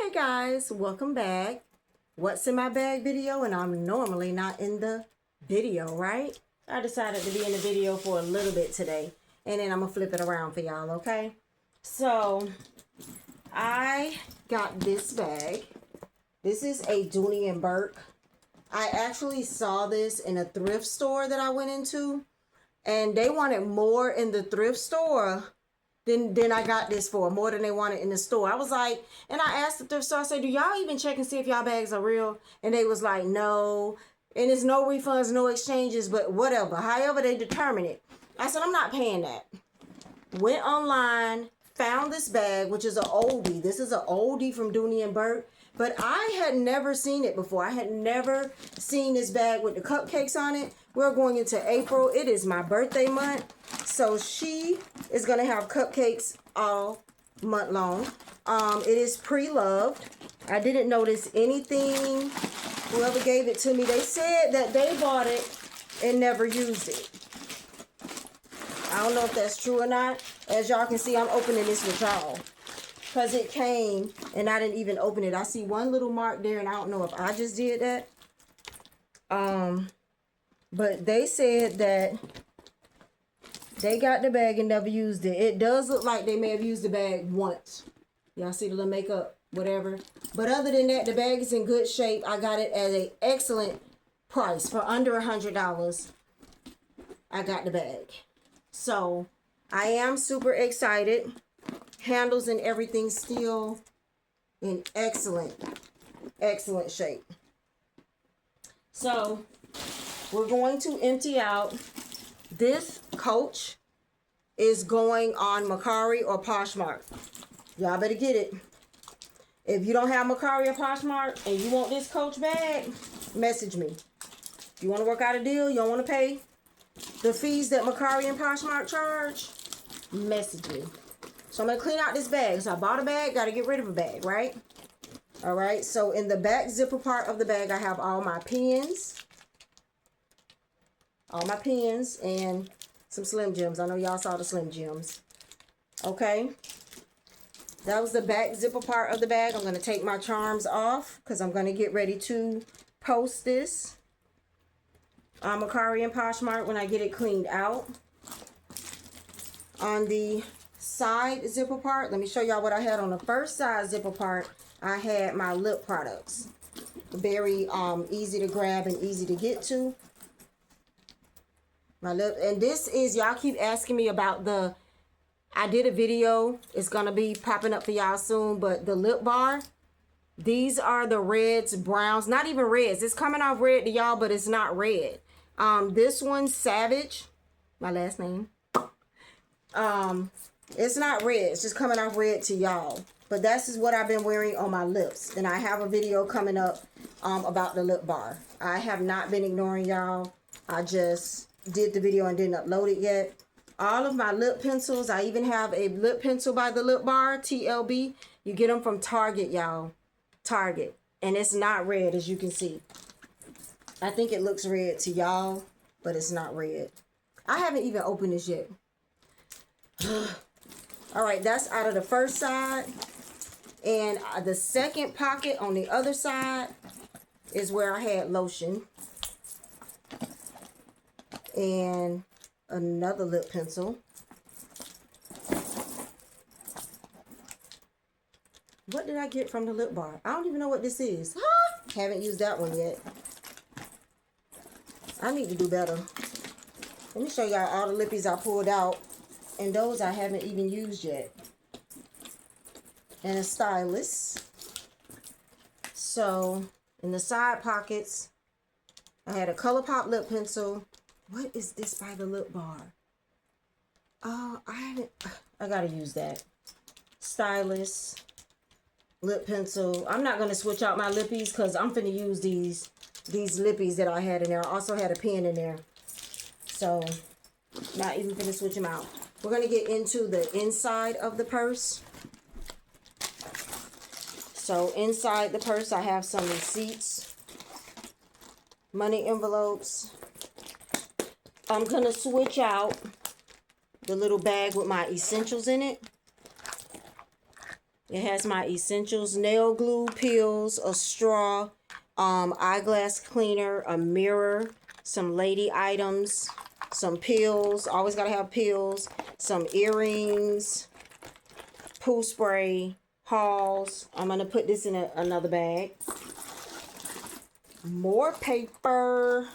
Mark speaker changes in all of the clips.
Speaker 1: Hi guys, welcome back. What's in my bag video, and I'm normally not in the video, right? I decided to be in the video for a little bit today, and then I'm gonna flip it around for y'all, okay? So I got this bag. This is a Dooney and Burke. I actually saw this in a thrift store that I went into, and they wanted more in the thrift store than I got this for, more than they wanted in the store. I was like, and I asked the thrift store, I said, do y'all even check and see if y'all bags are real? And they was like, no. And it's no refunds, no exchanges, but whatever. However they determine it. I said, I'm not paying that. Went online, found this bag, which is an oldie. This is an oldie from Dooney and Burke. But I had never seen it before. I had never seen this bag with the cupcakes on it. We're going into April. It is my birthday month. So she is going to have cupcakes all month long. It is pre-loved. I didn't notice anything. Whoever gave it to me, they said that they bought it and never used it. I don't know if that's true or not. As y'all can see, I'm opening this with y'all, because it came and I didn't even open it. I see one little mark there, and I don't know if I just did that. But they said that they got the bag and never used it. It does look like they may have used the bag once. Y'all see the little makeup, whatever. But other than that, the bag is in good shape. I got it at an excellent price. For under $100, I got the bag. So I am super excited. Handles and everything still in excellent shape. So we're going to empty out. This coach is going on Mercari or Poshmark. Y'all better get it. If you don't have Mercari or Poshmark and you want this coach bag, message me. If you want to work out a deal, you don't want to pay the fees that Mercari and Poshmark charge, message me. So I'm going to clean out this bag. So I bought a bag, got to get rid of a bag, right? All right. So in the back zipper part of the bag, I have all my pens. All my pens and some Slim Jims. I know y'all saw the Slim Jims. Okay. That was the back zipper part of the bag. I'm going to take my charms off because I'm going to get ready to post this on Mercari and Poshmark when I get it cleaned out. On the side zipper part, let me show y'all what I had on the first side zipper part. I had my lip products. Very easy to grab and easy to get to. My lip, and this is, y'all keep asking me about the, I did a video, it's gonna be popping up for y'all soon, but the lip bar, these are the reds, browns, not even reds. It's coming off red to y'all, but it's not red. This one's Savage, my last name. It's not red, it's just coming off red to y'all. But this is what I've been wearing on my lips. And I have a video coming up about the lip bar. I have not been ignoring y'all. I just did the video and didn't upload it yet. All of my lip pencils, I even have a lip pencil by the Lip Bar, TLB. You get them from Target, y'all. Target. And it's not red, as you can see. I think it looks red to y'all, but it's not red. I haven't even opened this yet. All right, that's out of the first side. And the second pocket on the other side is where I had lotion. And another lip pencil. What did I get from the Lip Bar? I don't even know what this is. Haven't used that one yet. I need to do better. Let me show y'all all the lippies I pulled out. And those I haven't even used yet. And a stylus. So, in the side pockets, I had a ColourPop lip pencil. What is this by the Lip Bar? I gotta use that. Stylus, lip pencil. I'm not gonna switch out my lippies because I'm finna use these lippies that I had in there. I also had a pen in there. So, not even finna switch them out. We're gonna get into the inside of the purse. So, inside the purse, I have some receipts, money envelopes. I'm going to switch out the little bag with my essentials in it. It has my essentials, nail glue, pills, a straw, eyeglass cleaner, a mirror, some lady items, some pills. Always gotta have pills, some earrings, poo spray, hauls. I'm gonna put this in another bag. More paper.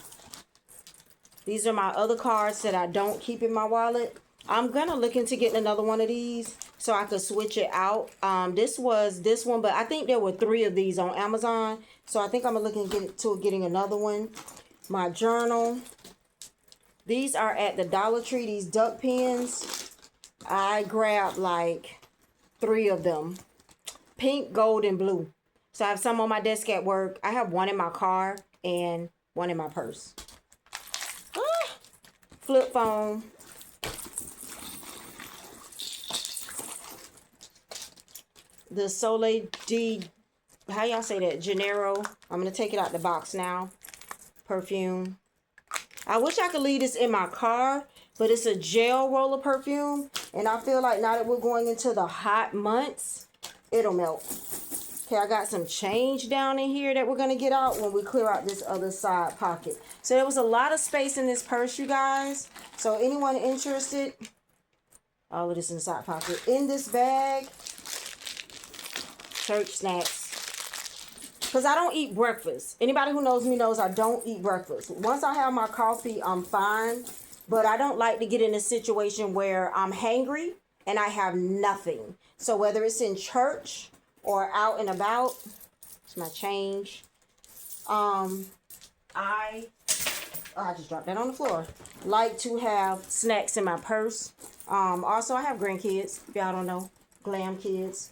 Speaker 1: These are my other cards that I don't keep in my wallet. I'm gonna look into getting another one of these so I could switch it out. This was this one, but I think there were 3 of these on Amazon. So I think I'm gonna look into getting another one. My journal. These are at the Dollar Tree, these duck pens. I grabbed like 3 of them. Pink, gold, and blue. So I have some on my desk at work. I have one in my car and one in my purse. Flip phone. The Soleil de, how y'all say that? Janeiro. I'm going to take it out the box now. Perfume. I wish I could leave this in my car, but it's a gel roller perfume. And I feel like now that we're going into the hot months, it'll melt. Okay, I got some change down in here that we're going to get out when we clear out this other side pocket. So there was a lot of space in this purse, you guys. So anyone interested, all of this in the side pocket. In this bag, church snacks. Because I don't eat breakfast. Anybody who knows me knows I don't eat breakfast. Once I have my coffee, I'm fine. But I don't like to get in a situation where I'm hangry and I have nothing. So whether it's in church or out and about, it's my change. I just dropped that on the floor. Like to have snacks in my purse. Also, I have grandkids, if y'all don't know, glam kids.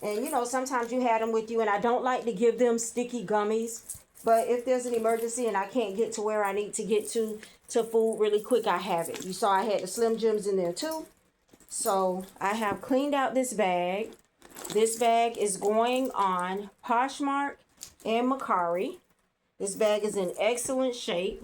Speaker 1: And, you know, sometimes you had them with you, and I don't like to give them sticky gummies. But if there's an emergency and I can't get to where I need to get to food really quick, I have it. You saw I had the Slim Jims in there, too. So, I have cleaned out this bag. This bag is going on Poshmark and Mercari. This bag is in excellent shape.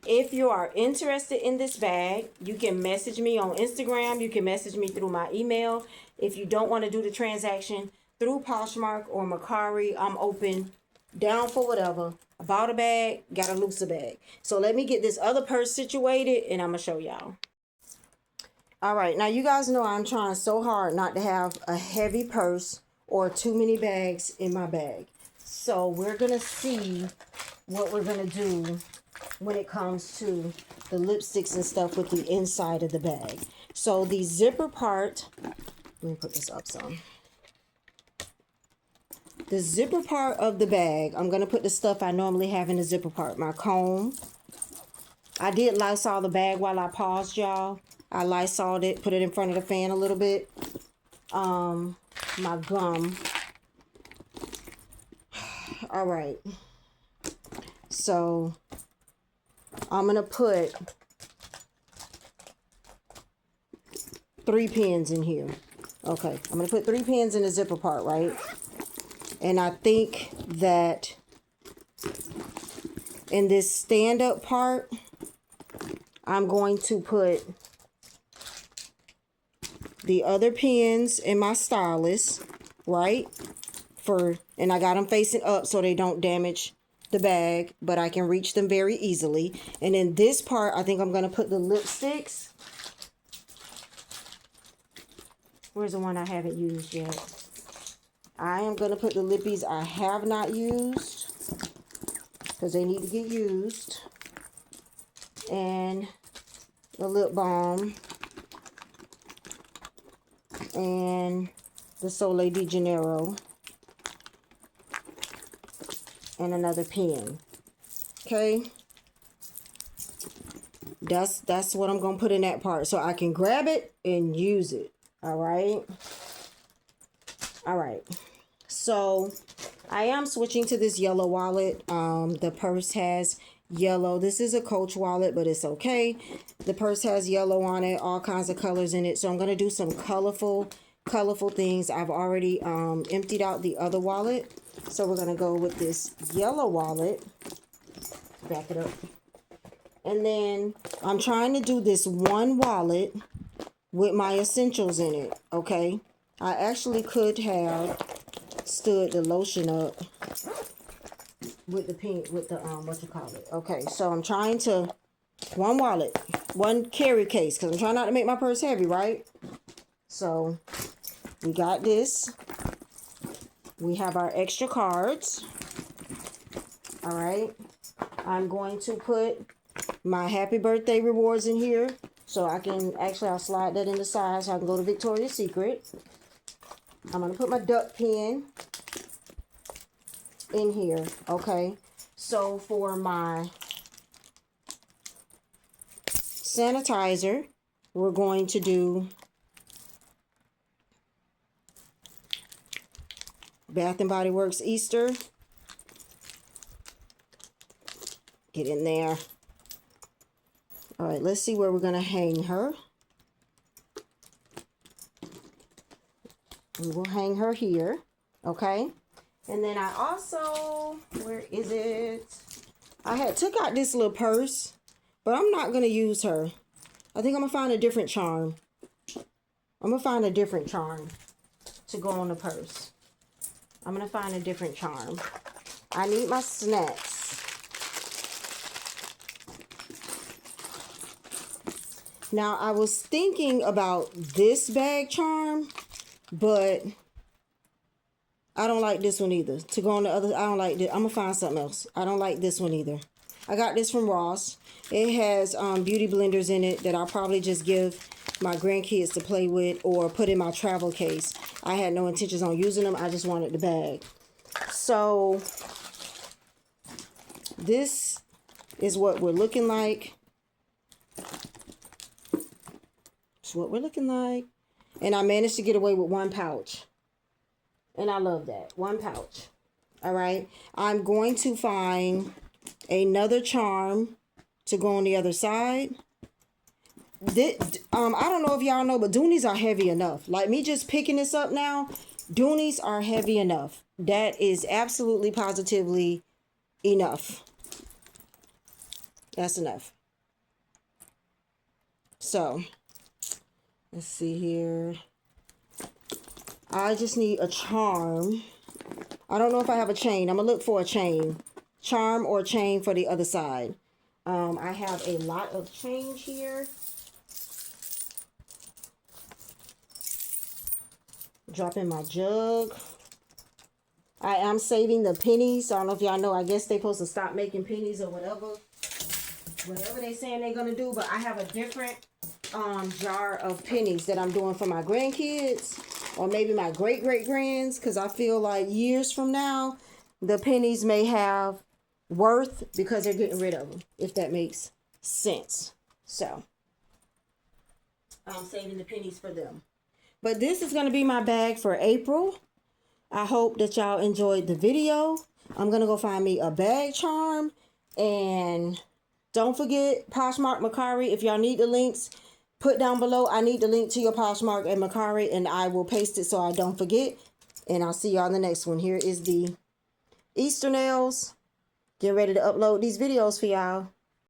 Speaker 1: If you are interested in this bag, you can message me on Instagram. You can message me through my email. If you don't want to do the transaction through Poshmark or Mercari, I'm open, down for whatever. I bought a bag, got to loose a bag. So let me get this other purse situated and I'm going to show y'all. All right, now you guys know I'm trying so hard not to have a heavy purse or too many bags in my bag. So we're going to see what we're going to do when it comes to the lipsticks and stuff with the inside of the bag. So the zipper part, let me put this up some. The zipper part of the bag, I'm going to put the stuff I normally have in the zipper part. My comb. I did Lysol the bag while I paused, y'all. I Lysoled it, put it in front of the fan a little bit. My gum. All right. So I'm going to put 3 pins in here. Okay, I'm going to put 3 pins in the zipper part, right? And I think that in this stand-up part, I'm going to put the other pins in my stylus, right? And I got them facing up so they don't damage the bag, but I can reach them very easily. And in this part, I think I'm going to put the lipsticks. Where's the one I haven't used yet? I am going to put the lippies I have not used because they need to get used. And the lip balm. And the Soleil de Janeiro. And another pen. Okay. That's what I'm going to put in that part. So I can grab it and use it. All right. All right. So I am switching to this yellow wallet. The purse has yellow. This is a Coach wallet, but it's okay. The purse has yellow on it, all kinds of colors in it. So I'm going to do some colorful things. I've already emptied out the other wallet. So we're going to go with this yellow wallet. Back it up. And then I'm trying to do this one wallet with my essentials in it, okay? I actually could have stood the lotion up with the pink, with the, what you call it. Okay, so I'm trying to, one wallet, one carry case, because I'm trying not to make my purse heavy, right? So, we got this. We have our extra cards. All right. I'm going to put my happy birthday rewards in here. So I can, actually I'll slide that in the side so I can go to Victoria's Secret. I'm going to put my duck pen in here. Okay. So for my sanitizer, we're going to do Bath and Body Works Easter. Get in there. All right, let's see where we're going to hang her. We will hang her here, okay? And then I also, where is it? I had took out this little purse, but I'm not going to use her. I think I'm going to find a different charm. I'm going to find a different charm to go on the purse. I'm going to find a different charm. I need my snacks. Now, I was thinking about this bag charm, but I don't like this one either. To go on the other, I don't like this. I'm going to find something else. I don't like this one either. I got this from Ross. It has beauty blenders in it that I'll probably just give my grandkids to play with or put in my travel case. I had no intentions on using them. I just wanted the bag. So, this is what we're looking like. What we're looking like, and I managed to get away with one pouch, and I love that one pouch. All right, I'm going to find another charm to go on the other side. I don't know if y'all know, but Doonies are heavy enough. Like me just picking this up now, Doonies are heavy enough. That is absolutely positively enough. That's enough. So let's see here. I just need a charm. I don't know if I have a chain. I'm going to look for a chain. Charm or chain for the other side. I have a lot of change here. Drop in my jug. I am saving the pennies. I don't know if y'all know. I guess they're supposed to stop making pennies or whatever. Whatever they're saying they're going to do. But I have a different jar of pennies that I'm doing for my grandkids or maybe my great-great-grands, because I feel like years from now the pennies may have worth because they're getting rid of them, if that makes sense. So I'm saving the pennies for them. But this is going to be my bag for April. I hope that y'all enjoyed the video. I'm going to go find me a bag charm, and don't forget Poshmark Mercari. If y'all need the links, put down below. I need the link to your Poshmark and Mercari, and I will paste it so I don't forget. And I'll see y'all in the next one. Here is the Easter nails. Getting ready to upload these videos for y'all.